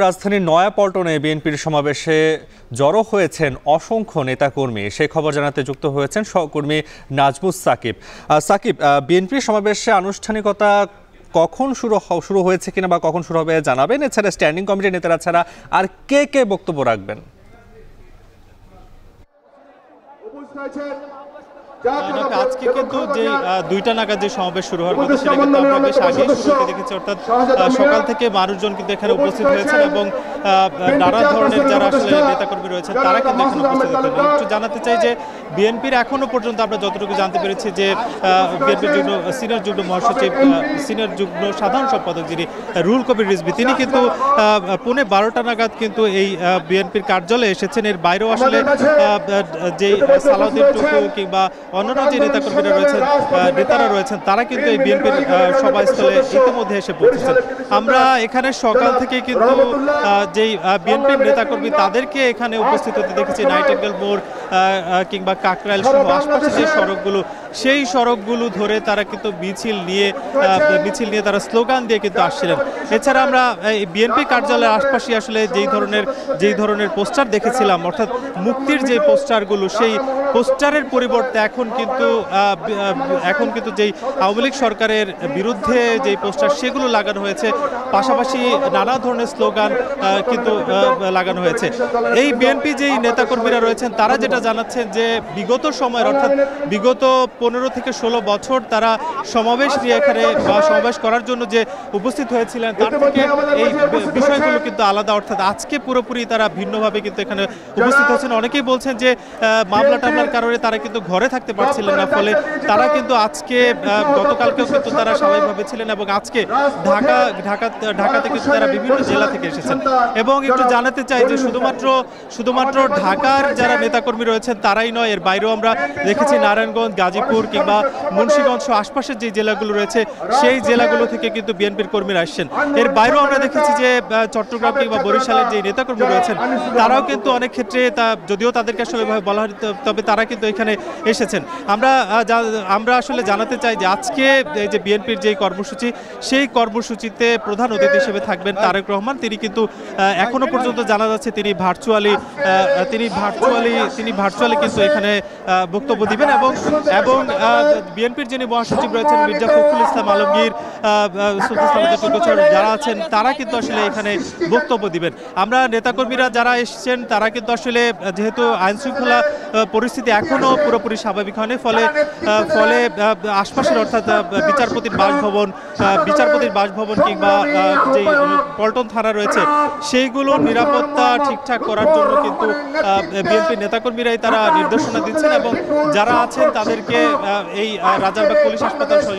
রাজধানীর নয়াপল্টনে বিএনপির সমাবেশে জড়ো হয়েছেন অসংখ্য নেতাকর্মী। সেই খবর জানাতে যুক্ত হয়েছেন সহকর্মী নাজমুস সাকিব। সাকিব, বিএনপির সমাবেশে আনুষ্ঠানিকতা কখন শুরু হয়েছে কিনা বা কখন শুরু হবে জানাবেন। এছাড়া স্ট্যান্ডিং কমিটির নেতারা ছাড়া আর কে কে বক্তব্য রাখবেন? আজকে কিন্তু যে 2টা নাগাদ যে সমাবেশ শুরু হওয়ার কথা সেটা কিন্তু আমরা বেশ আগেই শুরুতে দেখেছি, অর্থাৎ সকাল থেকে মানুষজন কিন্তু এখানে উপস্থিত হয়েছেন এবং নানা ধরনের যারা আসলে নেতাকর্মী রয়েছেন তারা কিন্তু এখানে উপস্থিত হয়েছেন। একটু জানাতে চাই যে বিএনপির এখনো পর্যন্ত আমরা যতটুকু জানতে পেরেছি যে বিএনপির যুগ্ম সিনিয়র যুগ্ম মহাসচিব, সিনিয়র যুগ্ম সাধারণ সম্পাদক যিনি রুহুল কবির রিজভী, তিনি কিন্তু 12:15 নাগাদ কিন্তু এই বিএনপির কার্যালয়ে এসেছেন। এর বাইরেও আসলে যে সালাউদ্দিন টুকু কিংবা অন্যান্য যে নেতারা রয়েছেন তারা কিন্তু এই বিএনপির সভাস্থলে ইতিমধ্যে এসে পৌঁছেছেন। আমরা এখানে সকাল থেকে কিন্তু যেই বিএনপির নেতাকর্মী তাদেরকে এখানে উপস্থিত হতে দেখেছি। নাইটিঙ্গেল মোড় কিংবা কাকরাইল সহ আশপাশে যে সড়কগুলো, সেই সড়কগুলো ধরে তারা কিন্তু মিছিল নিয়ে তারা স্লোগান দিয়ে কিন্তু আসছিলেন। এছাড়া আমরা বিএনপি কার্যালয়ের আশপাশে আসলে যেই ধরনের পোস্টার দেখেছিলাম, অর্থাৎ মুক্তির যে পোস্টারগুলো, সেই পোস্টারের পরিবর্তে এখন কিন্তু যেই আওয়ামী লীগ সরকারের বিরুদ্ধে যেই পোস্টার সেগুলো লাগানো হয়েছে, পাশাপাশি নানা ধরনের স্লোগান কিন্তু লাগানো হয়েছে। এই বিএনপি যেই নেতাকর্মীরা রয়েছেন তারা যেটা জানাচ্ছেন যে বিগত সময়ের, অর্থাৎ বিগত 15 থেকে 16 বছর তারা সমাবেশ নিয়ে এখানে বা সমাবেশ করার জন্য যে উপস্থিত হয়েছিলেন তার থেকে এই বিষয়গুলো কিন্তু আলাদা, অর্থাৎ আজকে পুরোপুরি তারা ভিন্নভাবে কিন্তু এখানে উপস্থিত হচ্ছেন। অনেকেই বলছেন যে মামলা টামলার কারণে তারা কিন্তু ঘরে থাকতে পারছিলেন না, ফলে তারা কিন্তু আজকে গতকালকেও কিন্তু তারা স্বাভাবিকভাবে ছিলেন এবং আজকে ঢাকাতে কিন্তু তারা বিভিন্ন জেলা থেকে এসেছেন। এবং একটু জানাতে চাই যে শুধুমাত্র ঢাকার যারা নেতাকর্মী রয়েছেন তারাই নয়, এর বাইরেও আমরা দেখেছি নারায়ণগঞ্জ, গাজীপুর কিংবা মুন্সিগঞ্জ সহ আশপাশের যে জেলাগুলো রয়েছে সেই জেলাগুলো থেকে কিন্তু বিএনপির কর্মীরা আসছেন। এর বাইরেও আমরা দেখেছি যে চট্টগ্রাম কিংবা বরিশালের যে নেতাকর্মী রয়েছেন তারাও কিন্তু অনেক ক্ষেত্রে যদিও তাদেরকে আসলে বলা হয় তবে তারা কিন্তু এখানে এসেছেন। আমরা আসলে জানাতে চাই যে আজকে এই যে বিএনপির যে কর্মসূচি, সেই কর্মসূচিতে প্রধান অতিথি হিসেবে থাকবেন তারেক রহমান। তিনি কিন্তু এখনো পর্যন্ত জানা যাচ্ছে তিনি ভার্চুয়ালি কিন্তু এখানে বক্তব্য দিবেন এবং বিএনপির যিনি মহাসচিব রয়েছেন মির্জা ফখরুল ইসলাম আলমগীর, যারা আছেন তারা কিন্তু আসলে এখানে বক্তব্য দিবেন। আমরা নেতাকর্মীরা যারা এসেছেন তারা কিন্তু আসলে যেহেতু আইন শৃঙ্খলা পরিস্থিতি এখনো পুরোপুরি স্বাভাবিক হয়নি, ফলে আশপাশের অর্থাৎ বিচারপতির বাসভবন কিংবা যে পল্টন থানা রয়েছে সেইগুলোর নিরাপত্তা ঠিকঠাক করার জন্য কিন্তু বিএনপি নেতাকর্মীরাই তারা নির্দেশনা দিচ্ছেন এবং যারা আছেন তাদেরকে এই রাজারবাগ পুলিশ হাসপাতাল সহ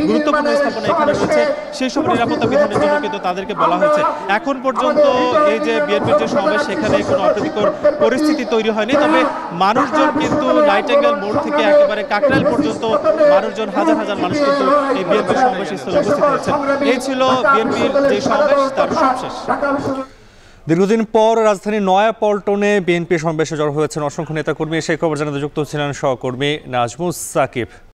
গুরুত্বপূর্ণ স্থাপনা এখানে রয়েছে সেই সব নিরাপত্তা বিধানের জন্য কিন্তু তাদেরকে বলা হয়েছে। এখন পর্যন্ত এই যে বিএনপির যে সমাবেশ সেখানে কোনো অপ্রীতিকর পরিস্থিতি তৈরি হয়নি, তবে মানুষজন কিন্তু নাইটিঙ্গেল মোড় থেকে একেবারে কাকরাইল পর্যন্ত মানুষজন, হাজার হাজার মানুষ কিন্তু এই বিএনপির সমাবেশের স্থলে উপস্থিত হয়েছে। এই ছিল বিএনপির যে সমাবেশ তার সবশেষ। দীর্ঘদিন পর রাজধানীর নয়াপল্টনে বিএনপি সমাবেশে জড়ো হয়েছেন অসংখ্য নেতাকর্মী। সেই খবর জানাতে যুক্ত ছিলেন সহকর্মী নাজমুস সাকিব।